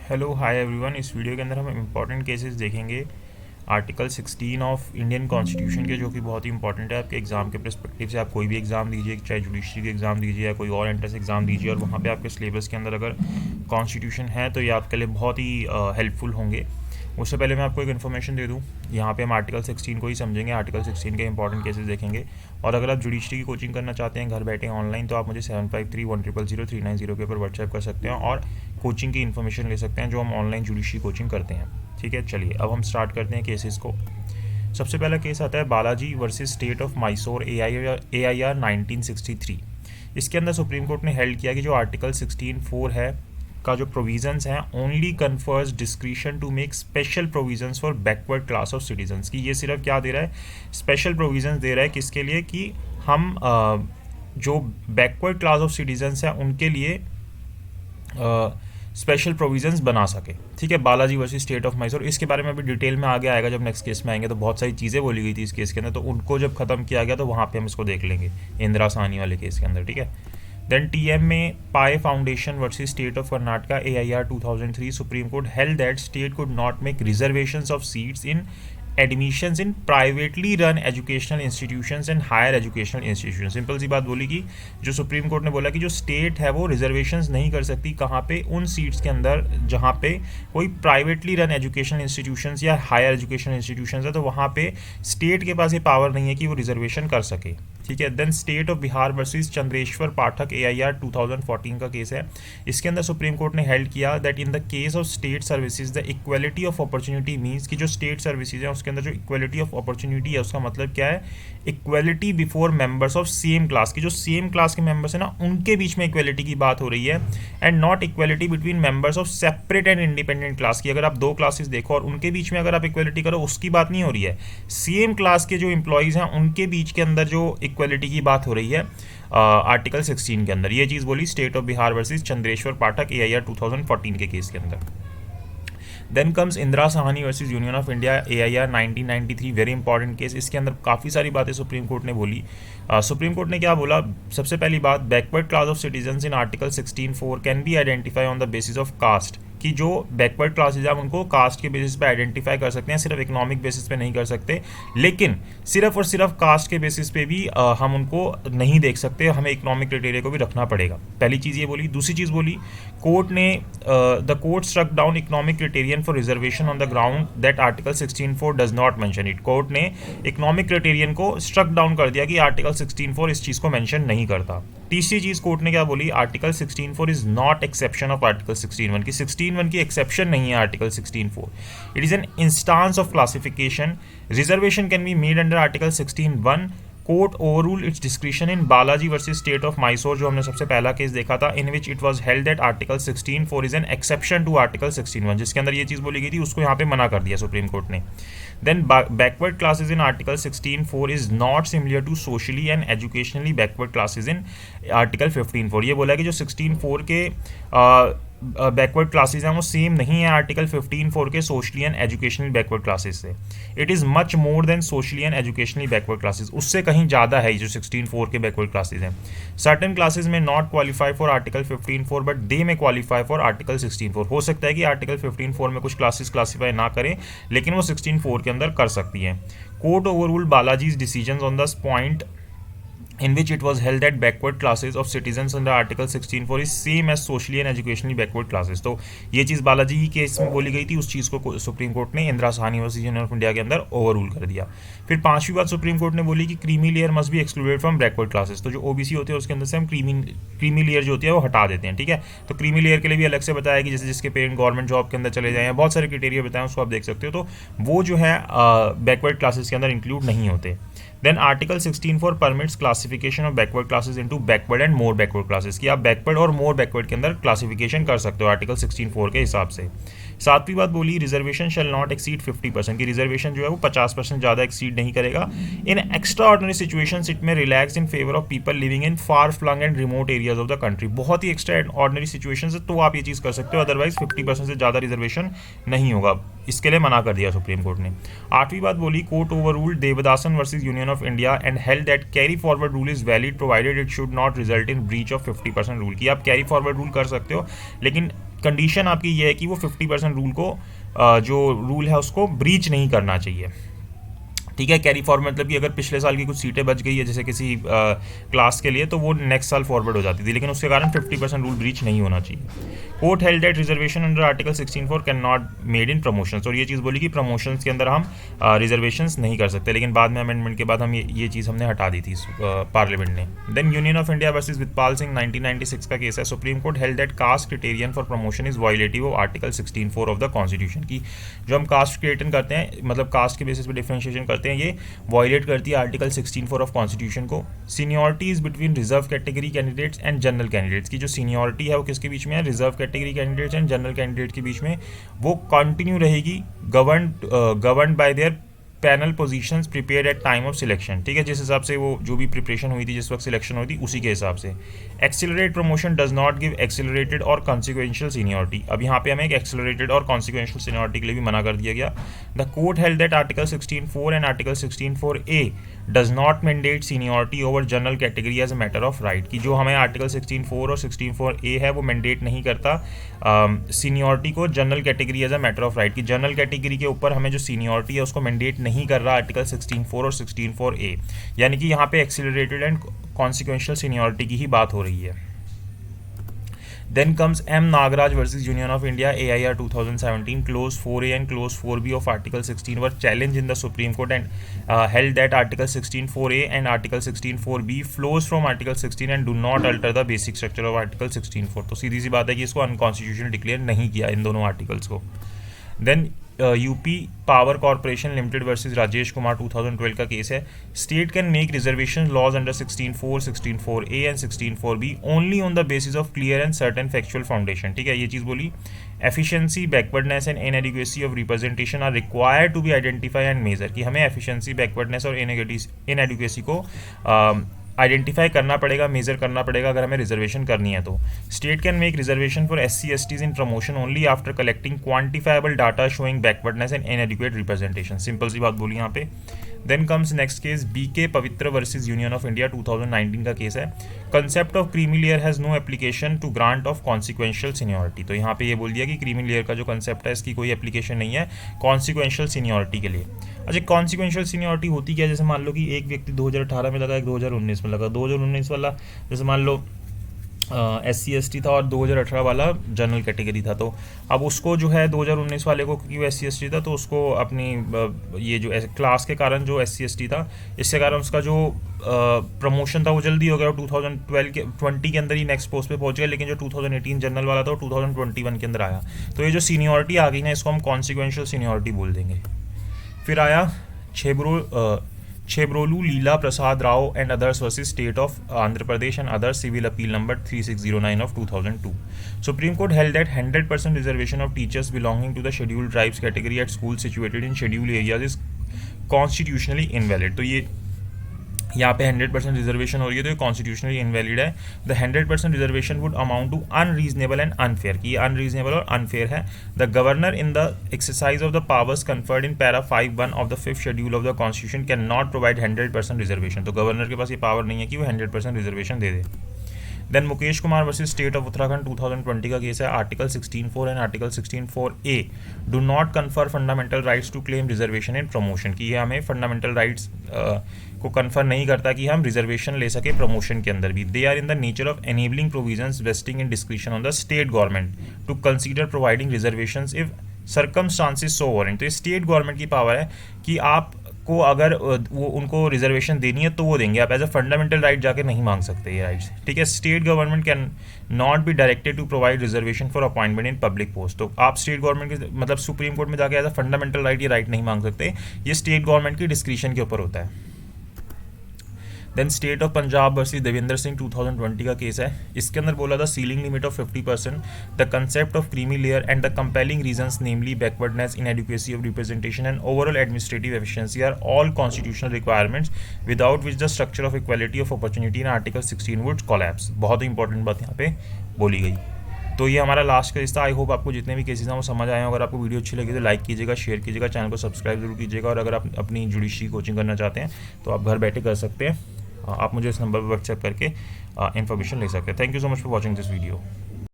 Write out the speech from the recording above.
Hello hi everyone. इस video के अंदर हम इम्पॉर्टेंट केसेस देखेंगे आर्टिकल 16 ऑफ इंडियन कॉन्स्टिट्यूशन के, जो कि बहुत ही इंपॉर्टेंट है आपके एग्जाम के पर्सपेक्टिव से। आप कोई भी एग्ज़ाम दीजिए, चाहे जुडिशरी के एग्ज़ाम दीजिए या कोई और एंट्रेंस एग्ज़ाम दीजिए, और वहाँ पे आपके सिलेबस के अंदर अगर कॉन्स्टिट्यूशन है तो ये आपके लिए बहुत ही हेल्पफुल होंगे। उससे पहले मैं आपको एक इन्फॉर्मेशन दे दूँ। यहाँ पे हम आर्टिकल 16 को ही समझेंगे, आर्टिकल 16 के इंपॉर्टेंट केसेस देखेंगे। और अगर आप जुडिशरी की कोचिंग करना चाहते हैं घर बैठे ऑनलाइन, तो आप मुझे 7531000390 के ऊपर व्हाट्सएप कर सकते हैं और कोचिंग की इन्फॉर्मेशन ले सकते हैं, जो हम ऑनलाइन जुडिशरी कोचिंग करते हैं। ठीक है, चलिए अब हम स्टार्ट करते हैं केसेस को। सबसे पहला केस आता है Balaji versus state of Mysore, AIR 1963। इसके अंदर सुप्रीम कोर्ट ने हेल्ड किया कि जो आर्टिकल 16(4) है का जो प्रोविजंस हैं only confers discretion to make special provisions for backward class of citizens. की ये सिर्फ क्या दे रहा है, स्पेशल प्रोविजंस दे रहा है। किसके लिए? कि हम जो बैकवर्ड क्लास ऑफ सिटीजन्स हैं उनके लिए स्पेशल प्रोविजंस बना सके। ठीक है, Balaji versus state of Mysore, इसके बारे में अभी डिटेल में आगे आएगा जब नेक्स्ट केस में आएंगे। तो बहुत सारी चीज़ें बोली गई थी इस केस के अंदर, तो उनको जब खत्म किया गया तो वहाँ पे हम इसको देख लेंगे इंदिरा साहनी वाले केस के अंदर। ठीक है, देन TM में Pai foundation versus state of Karnataka, AIR 2003, supreme court held that state could not make reservations of seats in admissions in privately run educational institutions and higher educational institution. Simple सी बात बोली कि जो सुप्रीम कोर्ट ने बोला कि जो स्टेट है वो रिजर्वेशंस नहीं कर सकती कहाँ पे, उन सीट्स के अंदर जहाँ पे कोई प्राइवेटली रन एजुकेशनल इंस्टीट्यूशंस या हायर एजुकेशनल इंस्टीट्यूशंस है, तो वहाँ पे स्टेट के पास ये पावर नहीं है कि वो रिजर्वेशन कर सके। ठीक है, then state of Bihar versus Chandreshwar Pathak, AIR 2014 का केस है। इसके अंदर सुप्रीम कोर्ट ने हेल्ड किया that in the case of state services the equality of opportunity means कि जो स्टेट सर्विसेज है उसके अंदर जो इक्वलिटी ऑफ अपॉर्चुनिटी है उसका मतलब क्या है, equality before members of same class, की जो सेम क्लास के मेंबर्स है ना उनके बीच में इक्वलिटी की बात हो रही है, and not equality between members of separate and independent class की। अगर आप दो क्लासेस देखो और उनके बीच में अगर आप इक्वलिटी करो, उसकी बात नहीं हो रही है। सेम क्लास के जो इंप्लॉइज हैं उनके बीच के अंदर जो इक्वलिटी की बात हो रही है आर्टिकल 16 के अंदर। ये चीज़ बोली state of Bihar versus Chandreshwar Pathak, AIR 2014 के केस के अंदर। Then comes Indira Sawhney versus union of India, AIR 1993, very important case. इसके अंदर काफ़ी सारी बातें सुप्रीम कोर्ट ने बोली। सुप्रीम कोर्ट ने क्या बोला? सबसे पहली बात, backward class of citizens in article 16(4) can be identify on the basis of caste, कि जो बैकवर्ड क्लासेज हैं हम उनको कास्ट के बेसिस पे आइडेंटिफाई कर सकते हैं, सिर्फ इकोनॉमिक बेसिस पे नहीं कर सकते। लेकिन सिर्फ और सिर्फ कास्ट के बेसिस पे भी हम उनको नहीं देख सकते, हमें इकोनॉमिक क्राइटेरिया को भी रखना पड़ेगा। पहली चीज़ ये बोली। दूसरी चीज़ बोली, कोर्ट ने the court struck down economic criterion for reservation on the ground that article 16(4) does not mention it. Court ने इकोनॉमिक क्राइटेरियन को स्ट्रक डाउन कर दिया कि आर्टिकल 16(4) इस चीज़ को मेंशन नहीं करता। तीसरी चीज़ कोर्ट ने क्या बोली, article 16(4) is not exception of article 16(1) की 16(1) की एक्सेप्शन नहीं है article 16(4). It is an instance of classification. Reservation can be made under article 16(1). Court overrule its discretion in Balaji versus state of Mysore, जो हमने सबसे पहला केस देखा था, in which it was held that article 16(4) is an exception to article 16(1), जिसके अंदर ये चीज़ बोली गई थी उसको यहाँ पे मना कर दिया सुप्रीम कोर्ट ने। Then backward classes in article 16(4) is not similar to socially and educationally backward classes in article 15(4). ये बोला कि जो 16(4) के बैकवर्ड क्लासेज हैं वो सेम नहीं है आर्टिकल 15(4) के socially and educationally backward classes से। It is much more than socially and educationally backward classes, उससे कहीं ज़्यादा है जो 16(4) के बैकवर्ड क्लासेज हैं। Certain classes may not qualify for article 15(4) but they may qualify for article 16(4). हो सकता है कि आर्टिकल 15(4) में कुछ क्लासेज क्लासीफाई ना करें, लेकिन वो 16(4) के अंदर कर सकती हैं। Court overrule Balaji's decision on this point in which it was held that backward classes of citizens under article 16(4) is same as socially and educationally backward classes। तो ये चीज़ बालाजी की केस में बोली गई थी, उस चीज़ को सुप्रीम कोर्ट ने Indira Sawhney versus union of India के अंदर ओवररूल कर दिया। फिर पांचवी बात सुप्रीम कोर्ट ने बोली कि creamy layer must be excluded from backward classes. तो जो OBC होते हैं उसके अंदर से हम क्रीमी लेयर जो होती है वो हटा देते हैं। ठीक है, तो क्रीमी लेयर के लिए भी अलग से बताया कि जैसे जिसके पेरेंट गवर्नमेंट जॉब के अंदर चले जाएँ, बहुत सारे क्राइटेरिया बताएं, उसको आप देख सकते हो, तो वो जो है बैकवर्ड क्लासेस के अंदर इंक्लूड नहीं होते। Then article 16(4) permits classification of backward classes into backward and more backward classes, कि आप बैकवर्ड और मोर बैकवर्ड के अंदर क्लासिफिकेशन कर सकते हो आर्टिकल 16(4) के हिसाब से। सातवीं बात बोली, रिजर्वेशन शैल नॉट एक्सीड 50%, की रिजर्वेशन जो है वो 50% ज़्यादा एक्सीड नहीं करेगा। In extra ordinary situations it में relax in favour of people living in far flung and remote areas of the country. बहुत ही एक्स्ट्रा ऑर्डिनरी सिचुएशन है तो आप ये चीज़ कर सकते हो, अदरवाइज 50% से ज़्यादा रिजर्वेशन नहीं होगा, इसके लिए मना कर दिया सुप्रीम कोर्ट ने। आठवीं बात बोली, court overruled Devadasan versus union of India and held that carry forward rule is valid provided it should not result in breach of 50% rule, की आप कैरी फॉरवर्ड रूल कर सकते हो, लेकिन कंडीशन आपकी ये है कि वो 50% रूल को जो रूल है उसको ब्रीच नहीं करना चाहिए, ठीक है। कैरी फॉरवर्ड मतलब कि अगर पिछले साल की कुछ सीटें बच गई है जैसे किसी क्लास के लिए, तो वो नेक्स्ट साल फॉरवर्ड हो जाती थी, लेकिन उसके कारण 50% रूल ब्रीच नहीं होना चाहिए। Court held that reservation under article 16(4) can not made in promotions, और ये चीज़ बोली कि प्रमोशंस के अंदर हम रिजर्वेशंस नहीं कर सकते, लेकिन बाद में अमेंडमेंट के बाद हम ये चीज़ हमने हटा दी थी पार्लियामेंट ने। Then union of India versus Virpal Singh 1996 का केस है। Supreme court held that caste criterion for promotion is violative of article 16(4) of the constitution, की जो हम कास्ट क्रिएटन करते हैं, मतलब कास्ट के बेसिस पे डिफरेंशिएशन करते हैं, ये वायलेट करती है आर्टिकल 16(4) ऑफ कॉन्स्टिट्यूशन को। Seniority is between reserve category candidates and general candidates, की जो सीनियरिटी है वो किसके बीच में है, reserve category candidates and general candidate के बीच में, वो कंटिन्यू रहेगी, govern by their panel positions prepared at time of selection, ठीक है, जिस हिसाब से वो जो भी प्रिपरेशन हुई थी, जिस वक्त सिलेक्शन हुई थी, उसी के हिसाब से। Accelerate promotion does not give accelerated और कॉन्सिक्वेंशियल सीनियरिटी, अब यहाँ पे हमें एक एक्सिलरेटेड और कॉन्सिक्वेंशियल सीनियरिटी के लिए भी मना कर दिया गया। The court held that article 16(4) and article 16(4)A does not mandate seniority over general category as a matter of right, की जो हमें आर्टिकल 16(4) और 16(4)A है वो मैंडेट नहीं करता सीनियरिटी को general category as a matter of right, की जनरल कैटेगरी के ऊपर हमें जो सीनियरिटी है उसको मैंडेट नहीं कर रहा आर्टिकल 16(4) और 16(4)A, यानी कि यहाँ पे एक्सिलरेटेड एंड कॉन्सिक्वेंशियल सीनियरिटी की ही बात हो रही है। Then comes M. Nagaraj versus Union of India, AIR 2017, clause 4A and clause 4B of Article 16 were challenged in the Supreme Court and held that Article 16(4)A and Article 16(4)B flows from Article 16 and do not alter the basic structure of Article 16(4). तो सीधी सी बात है कि इसको unconstitutional declare नहीं किया इन दोनों articles को। Then UP power corporation limited versus Rajesh Kumar 2012 का केस है। State can make reservation laws under 16(4), 16(4)A and 16(4)B only on the basis of clear and certain factual foundation, ठीक है, ये चीज़ बोली। Efficiency, backwardness and inadequacy of representation are required to be identify and measure, कि हमें efficiency, backwardness और inadequacy को identify करना पड़ेगा, मेजर करना पड़ेगा अगर हमें रिजर्वेशन करनी है तो। State can make reservation for SC/STs in promotion only after collecting quantifiable data showing backwardness and inadequate representation, simple सी बात बोली यहाँ पे। Then comes next case BK Pavitra versus union of India 2019 का केस है। Concept of creamy layer has no application to grant of consequential seniority, तो यहाँ पे ये बोल दिया कि क्रीमी लेयर का जो कंसेप्ट है इसकी कोई एप्लीकेशन नहीं है कॉन्सिक्वेंशियल सीनियरिटी के लिए। अच्छा, कॉन्सिक्वेंशियल सीनियरिटी होती क्या, जैसे मान लो कि एक व्यक्ति 2018 में लगा, एक 2019 में लगा, 2019 वाला जैसे मान लो SC/ST था और 2018 वाला जनरल कैटेगरी था, तो अब उसको जो है 2019 वाले को, क्योंकि वो SC/ST था तो उसको अपनी ये जो क्लास के कारण जो SC/ST था, इसके कारण उसका जो प्रमोशन था वो जल्दी हो गया, 2020 के अंदर ही नेक्स्ट पोस्ट पे पहुंच गया, लेकिन जो 2018 जनरल वाला था वो 2021 के अंदर आया, तो ये जो सीनियरिटी आ गई ना, इसको हम कॉन्सिक्वेंशियल सीनियरिटी बोल देंगे। फिर आया Chebrolu Leela Prasad Rao and others versus state of Andhra Pradesh and others civil appeal number 3609 of 2002। Supreme court held that 100% reservation of teachers belonging to the scheduled tribes category at school situated in scheduled areas is constitutionally invalid, तो ये यहाँ पे 100% reservation हो रही है तो ये constitutionally invalid है। The 100% reservation would amount to unreasonable and unfair, की अनरीजनेबल और अनफेयर है। The governor in the exercise of the powers conferred in para 5(1) of the 5th schedule of the constitution can not provide 100% reservation, तो governor के पास ये power नहीं है कि वो 100% रिजर्वेशन दे दे। Then Mukesh Kumar versus state of Uttarakhand 2020 का केस है। Article 16(4) and article 16(4)A do not confer fundamental rights to claim reservation in promotion, की ये हमें फंडामेंटल राइट्स को कन्फर नहीं करता कि हम रिजर्वेशन ले सके प्रमोशन के अंदर भी। They are in the nature of enabling provisions vesting in discretion on the state government to consider providing reservations if circumstances so warrant, तो ये स्टेट गवर्नमेंट की पावर है कि आप को अगर वो उनको रिजर्वेशन देनी है तो वो देंगे, आप एज अ फंडामेंटल राइट जाके नहीं मांग सकते ये राइट्स, ठीक है। State government can not be directed to provide reservation for appointment in public post, तो आप स्टेट गवर्नमेंट के मतलब सुप्रीम कोर्ट में जाके एज अ फंडामेंटल राइट ये राइट नहीं मांग सकते, ये स्टेट गवर्नमेंट की डिस्क्रिप्शन के ऊपर होता है। Then state of Punjab versus Devendra Singh 2020 का केस है। इसके अंदर बोला था ceiling limit of 50%, the concept of creamy layer and the compelling reasons namely backwardness, inadequacy of representation and overall administrative efficiency are all constitutional requirements without which the structure of equality of opportunity in article 16 would collapse. बहुत ही important बात यहाँ पे बोली गई। तो ये हमारा लास्ट केस था। आई होप आपको जितने भी केसेस हैं वो समझ आए हैं। अगर आपको वीडियो अच्छी लगी तो लाइक कीजिएगा, शेयर कीजिएगा, चैनल को सब्सक्राइब जरूर कीजिएगा, और अगर आप अपनी जुडिशरी कोचिंग करना चाहते हैं तो आप घर बैठे कर सकते हैं। आप मुझे इस नंबर पर व्हाट्सएप करके इन्फॉर्मेशन ले सकते हैं। Thank you so much for watching this video.